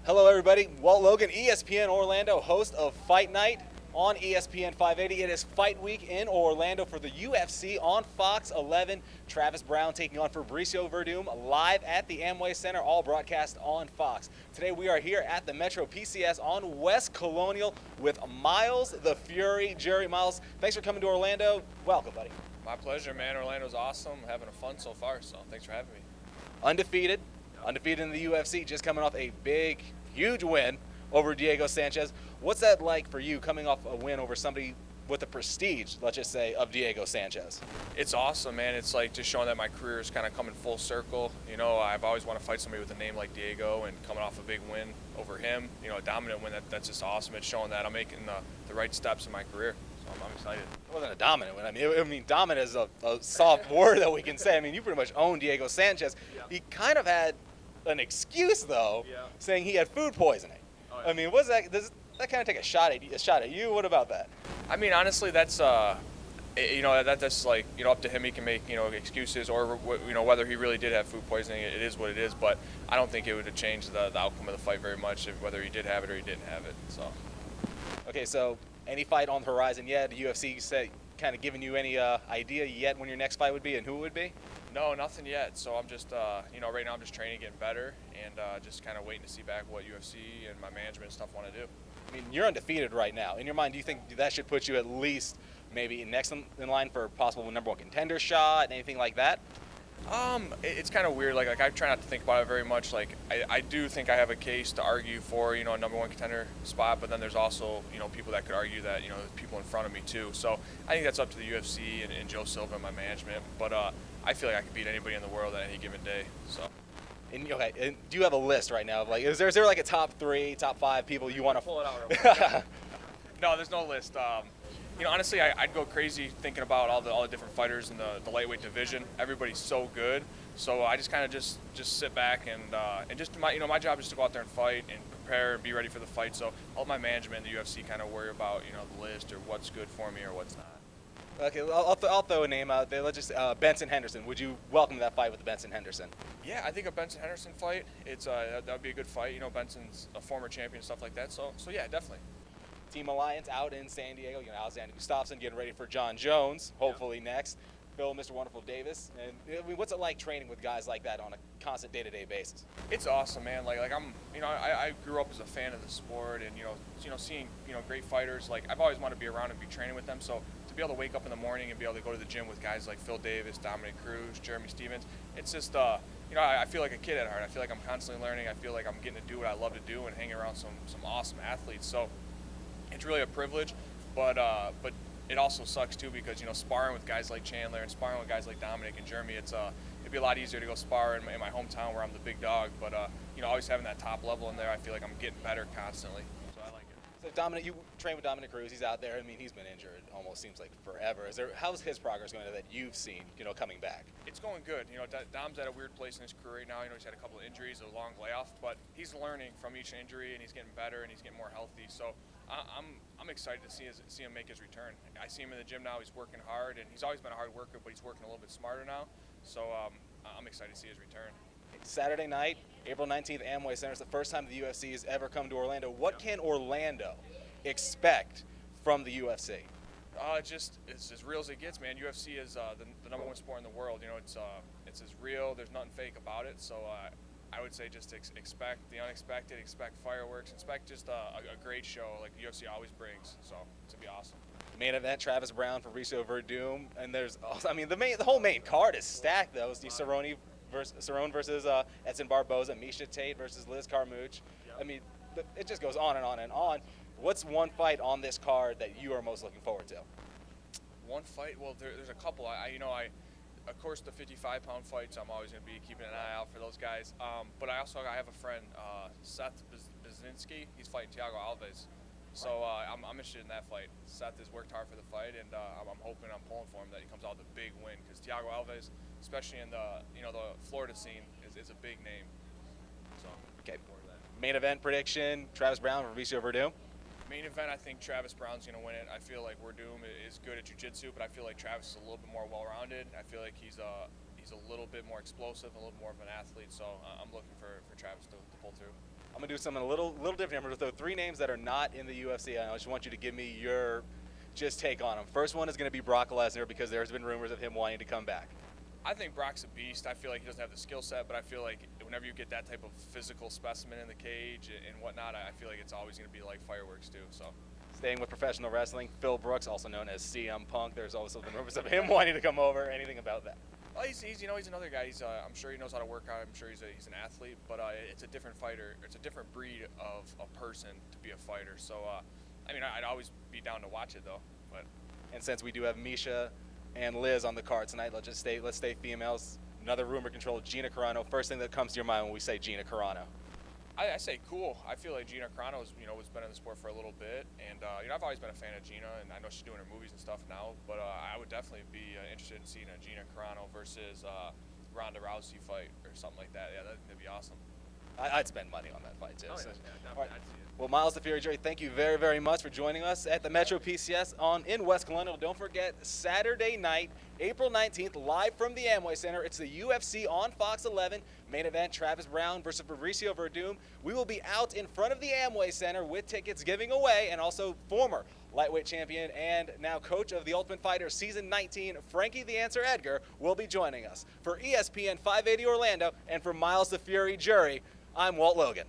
Hello, everybody. Walt Logan, ESPN Orlando, host of Fight Night on ESPN 580. It is Fight Week in Orlando for the UFC on Fox 11. Travis Browne taking on Fabricio Verdum live at the Amway Center, all broadcast on Fox. Today we are here at the Metro PCS on West Colonial with Myles the Fury Jury. Myles, thanks for coming to Orlando. Welcome, buddy. My pleasure, man. Orlando's awesome. Having a fun so far, so thanks for having me. Undefeated in the UFC, just coming off a big, huge win over Diego Sanchez. What's that like for you, coming off a win over somebody with the prestige, let's just say, of Diego Sanchez? It's awesome, man. It's like just showing that my career is kind of coming full circle. You know, I've always wanted to fight somebody with a name like Diego, and coming off a big win over him, you know, a dominant win, that's just awesome. It's showing that I'm making the right steps in my career. So I'm excited. It wasn't a dominant win. I mean, dominant is a soft word that we can say. I mean, you pretty much own Diego Sanchez. Yeah. He kind of had an excuse, though, saying he had food poisoning. Oh, yeah. I mean, does that kind of take a shot at you? What about that? I mean, honestly, that's you know, that's like, you know, up to him. He can make, you know, excuses, or, you know, whether he really did have food poisoning. It is what it is. But I don't think it would have changed the outcome of the fight very much, whether he did have it or he didn't have it. So. Okay, so any fight on the horizon yet? The UFC said, kind of giving you any idea yet when your next fight would be and who it would be? No, nothing yet. So I'm just, you know, right now I'm just training, getting better, and just kind of waiting to see back what UFC and my management and stuff want to do. I mean, you're undefeated right now. In your mind, do you think that should put you at least maybe next in line for a possible #1 contender shot, anything like that? It's kind of weird. Like I try not to think about it very much. Like I do think I have a case to argue for, you know, a #1 contender spot, but then there's also, you know, people that could argue that, you know, there's people in front of me too. So I think that's up to the UFC and Joe Silva and my management. But I feel like I can beat anybody in the world at any given day. So. And, okay, and do you have a list right now of, like, is there like a top 3, top 5 people you want to pull it out real quick? No, there's no list. You know, honestly, I'd go crazy thinking about all the different fighters in the lightweight division. Everybody's so good, so I just kind of just sit back and just my job is to go out there and fight and prepare and be ready for the fight. So I'll let my management and the UFC kind of worry about, you know, the list or what's good for me or what's not. Okay, I'll throw a name out there. Let's just Benson Henderson. Would you welcome that fight with Benson Henderson? Yeah, I think a Benson Henderson fight, it's that would be a good fight. You know, Benson's a former champion and stuff like that. So yeah, definitely. Team Alliance out in San Diego. You know, Alexander Gustafsson getting ready for John Jones, hopefully next. Phil, Mr. Wonderful Davis. And I mean, what's it like training with guys like that on a constant day-to-day basis? It's awesome, man. Like I'm, you know, I grew up as a fan of the sport, and you know, seeing, you know, great fighters. Like I've always wanted to be around and be training with them. So to be able to wake up in the morning and be able to go to the gym with guys like Phil Davis, Dominic Cruz, Jeremy Stevens, it's just, you know, I feel like a kid at heart. I feel like I'm constantly learning. I feel like I'm getting to do what I love to do and hang around some awesome athletes. So it's really a privilege, but it also sucks too, because, you know, sparring with guys like Chandler and sparring with guys like Dominic and Jeremy, it'd be a lot easier to go spar in my hometown where I'm the big dog. But you know, always having that top level in there, I feel like I'm getting better constantly. So I like it. So Dominic, you train with Dominic Cruz. He's out there. I mean, he's been injured almost seems like forever. How's his progress going that you've seen, you know, coming back? It's going good. You know, Dom's at a weird place in his career right now. You know, he's had a couple of injuries, a long layoff, but he's learning from each injury, and he's getting better, and he's getting more healthy. So I'm excited to see him make his return. I see him in the gym now. He's working hard, and he's always been a hard worker, but he's working a little bit smarter now. So I'm excited to see his return. Saturday night, April 19th, Amway Center. It's the first time the UFC has ever come to Orlando. What can Orlando expect from the UFC? It's as real as it gets, man. UFC is the #1 sport in the world. You know, it's as real. There's nothing fake about it. So I would say just expect the unexpected, expect fireworks, expect just a great show like the UFC always brings. So it's gonna be awesome. Main event: Travis Browne, Fabricio Verdum, and there's also, I mean, the whole main card is stacked though. It's the Cerrone versus Edson Barboza, Misha Tate versus Liz Carmouche. I mean, it just goes on and on and on. What's one fight on this card that you are most looking forward to? One fight? Well, there's a couple. Of course, the 55-pound fights, I'm always going to be keeping an eye out for those guys. But I have a friend, Seth Brzezinski. He's fighting Thiago Alves. So I'm interested in that fight. Seth has worked hard for the fight, and I'm pulling for him that he comes out with a big win, because Thiago Alves, especially in the Florida scene, is a big name. So okay. Main event prediction: Travis Browne, Fabricio Verdum. Main event, I think Travis Browne's going to win it. I feel like Verdum is good at jiu-jitsu, but I feel like Travis is a little bit more well-rounded. I feel like he's a little bit more explosive, a little more of an athlete, so I'm looking for Travis to pull through. I'm gonna do something a little different. I'm gonna throw 3 names that are not in the UFC, and I just want you to give me your just take on them. First one is gonna be Brock Lesnar because there's been rumors of him wanting to come back. I think Brock's a beast. I feel like he doesn't have the skill set, but I feel like whenever you get that type of physical specimen in the cage and whatnot, I feel like it's always going to be like fireworks too. So, Staying with professional wrestling, Phil Brooks, also known as CM Punk. There's also been rumors of him wanting to come over. Anything about that? well, he's another guy. I'm sure he knows how to work out. I'm sure he's an athlete, but it's a different fighter. It's a different breed of a person to be a fighter. So, I'd always be down to watch it though. But And since we do have Misha and Liz on the card tonight, let's stay females. Another rumor controlled, Gina Carano. First thing that comes to your mind when we say Gina Carano? I say cool. I feel like Gina Carano has been in the sport for a little bit, and I've always been a fan of Gina, and I know she's doing her movies and stuff now. But I would definitely be interested in seeing a Gina Carano versus Ronda Rousey fight or something like that. Yeah, that'd be awesome. I'd spend money on that fight too. Oh, yeah, So- yeah, all right. I'd see it. Well, Myles the Fury Jerry, thank you very, very much for joining us at the Metro PCS in West Colonial. Don't forget, Saturday night, April 19th, live from the Amway Center. It's the UFC on Fox 11. Main event, Travis Brown versus Fabricio Verdum. We will be out in front of the Amway Center with tickets giving away, and also former lightweight champion and now coach of The Ultimate Fighter Season 19, Frankie the Answer Edgar, will be joining us. For ESPN 580 Orlando and for Myles the Fury Jury, I'm Walt Logan.